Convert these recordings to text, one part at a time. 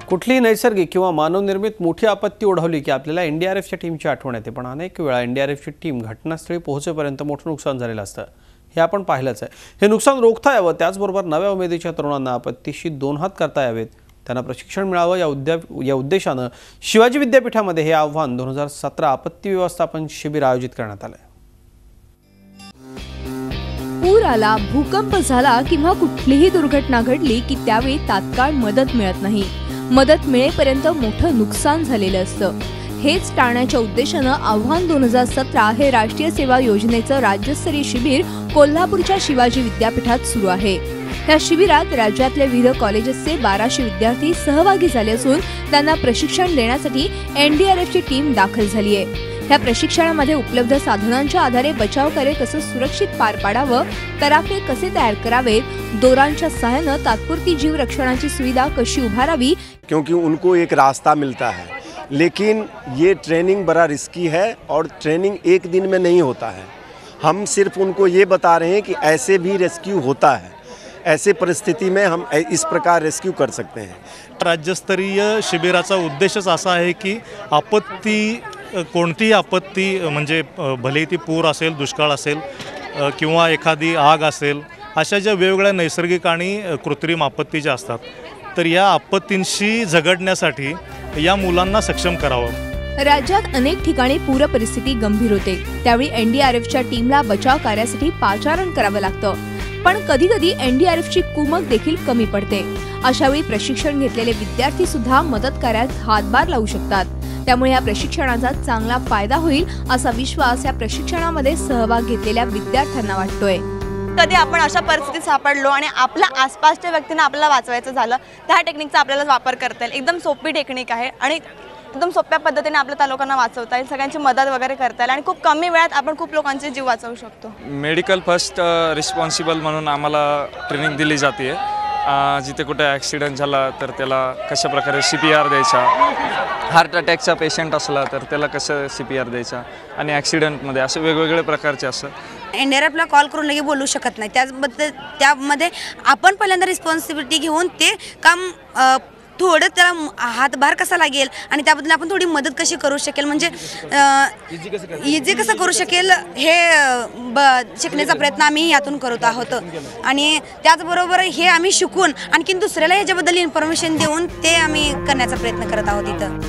कुठलीही नैसर्गिक किंवा मानवनिर्मित मोठी आपत्ती ओढवली की आपल्याला एनडीआरएफच्या टीमची आठवण येते, पण अनेक वेळा एनडीआरएफची टीम घटनास्थळी पोहोचेपर्यंत मोठं नुकसान झालेलं असतं। हे आपण पाहिलंच आहे। हे नुकसान रोखता यावं, त्याचबरोबर नव्या उमेदीच्या तरुणांना आपत्तीशी दोन हात करता यावेत, त्यांना प्रशिक्षण मिळावं या उद्देशानं शिवाजी विद्यापीठामध्ये हे आव्हान 2017 आपत्ती व्यवस्थापन शिबिर आयोजित करण्यात आलंय। पूर आला, भूकंप झाला किंवा कुठलीही दुर्घटना घडली की त्यावेळी तात्काळ मदत मिळत नाही। मदत मिळेपर्यंत मोठं नुकसान झालेलं असतं। हेच टाळण्याच्या उद्देशानं आव्हान 2017 हे राष्ट्रीय सेवा योजनेचं राज्यस्तरीय शिबिर कोल्हापूरच्या शिवाजी विद्यापीठात सुरू आहे। या शिबिरात राज्यातले विविध कॉलेजेसचे 1200 विद्यार्थी सहभागी झाले असून त्यांना प्रशिक्षण देण्यासाठी एनडीआरएफची टीम दाखल झाली आहे। या प्रशिक्षणामध्ये उपलब्ध साधनांच्या आधारे बचाव कार्य कसं सुरक्षित पार पाडावं, तराफे कसे तयार करावेत, दोरांच्या सहाय्यानं तात्पुरती जीव रक्षणाची सुविधा कशी उभारावी, क्योंकि उनको एक रास्ता मिलता है, लेकिन ये ट्रेनिंग बड़ा रिस्की है और ट्रेनिंग एक दिन में नहीं होता है। हम सिर्फ उनको ये बता रहे हैं कि ऐसे भी रेस्क्यू होता है, ऐसे परिस्थिति में हम इस प्रकार रेस्क्यू कर सकते हैं। राज्यस्तरीय शिबिराचा उद्देशच असा आहे की आपत्ती कोणतीही आपत्ती म्हणजे भले ती पूर असेल, दुष्काळ असेल किंवा एखादी आग असेल, अशा ज्या वेगवेगळ्या नैसर्गिक आणि कृत्रिम आपत्ती ज्या असतात, तर या आपत्तींशी झगडण्यासाठी या मुलांना सक्षम करावं। राज्यात अनेक ठिकाणी पूर परिस्थिती गंभीर होते, त्यावेळी एनडीआरएफच्या टीमला बचाव कार्यासाठी पाचारण करावं लागतं, पण कधी-कधी एनडीआरएफची कुमक देखील कमी पडते। अशावेळी प्रशिक्षण घेतलेले विद्यार्थी सुद्धा मदत कार्यात हातभार लावू शकतात, त्यामुळे या प्रशिक्षणाचा चांगला फायदा होईल असा विश्वास या प्रशिक्षणामध्ये सहभाग घेतलेल्या विद्यार्थ्यांना वाटतोय। कधी आपण अशा परिस्थितीत सापडलो आणि आपल्या आसपासच्या व्यक्तींना आपल्याला वाचवायचं झालं, त्या टेक्निकचा आपल्याला वापर करता येईल। एकदम सोपी टेक्निक आहे आणि एकदम सोप्या पद्धतीने आपल्या त्या लोकांना वाचवता येईल, सगळ्यांची मदत वगैरे करता येईल आणि खूप कमी वेळात आपण खूप लोकांचे जीव वाचवू शकतो। मेडिकल फर्स्ट रिस्पॉन्सिबल म्हणून आम्हाला ट्रेनिंग दिली जाते। जिथे कुठे ॲक्सिडेंट झाला तर त्याला कशा प्रकारे CPR द्यायचा, हार्ट अटॅकचा पेशंट असला तर त्याला कसं CPR द्यायचा, आणि ॲक्सिडेंटमध्ये असे वेगवेगळे प्रकारचे असतात। एनडीआरएफला कॉल करून लगे बोलू शकत नाही, त्यामध्ये आपण पहिल्यांदा रिस्पॉन्सिबिलिटी घेऊन ते काम थोडं त्याला हातभार कसा लागेल आणि त्याबद्दल आपण थोडी मदत कशी करू शकेल, म्हणजे इझी कसं करू शकेल हे शिकण्याचा प्रयत्न आम्ही यातून करत आहोत। आणि त्याचबरोबर हे आम्ही शिकून आणखीन दुसऱ्याला याच्याबद्दल इन्फॉर्मेशन देऊन ते आम्ही करण्याचा प्रयत्न करत आहोत। इथं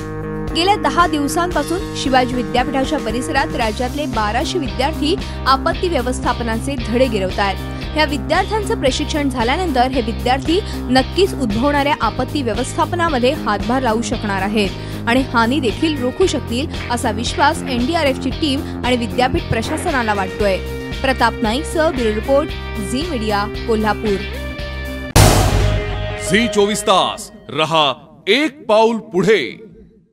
गेल्या 10 दिवसांपासून शिवाजी विद्यापीठाच्या परिसरात राज्यातले 1200 विद्यार्थी आपत्ती व्यवस्थापनाचे धडे गिरवत आहेत। या विद्यार्थ्यांचं प्रशिक्षण झाल्यानंतर हे विद्यार्थी नक्कीच उद्भवणाऱ्या आपत्ती व्यवस्थापनामध्ये हातभार लावू शकणार आहेत आणि हानी देखील रोखू शकतील असा विश्वास एनडीआरएफची टीम आणि विद्यापीठ प्रशासनाला वाटतोय। प्रताप नाईकसह bureau report, Zee media, Kolhapur. Zee 24 तास रहा एक पाऊल पुढे।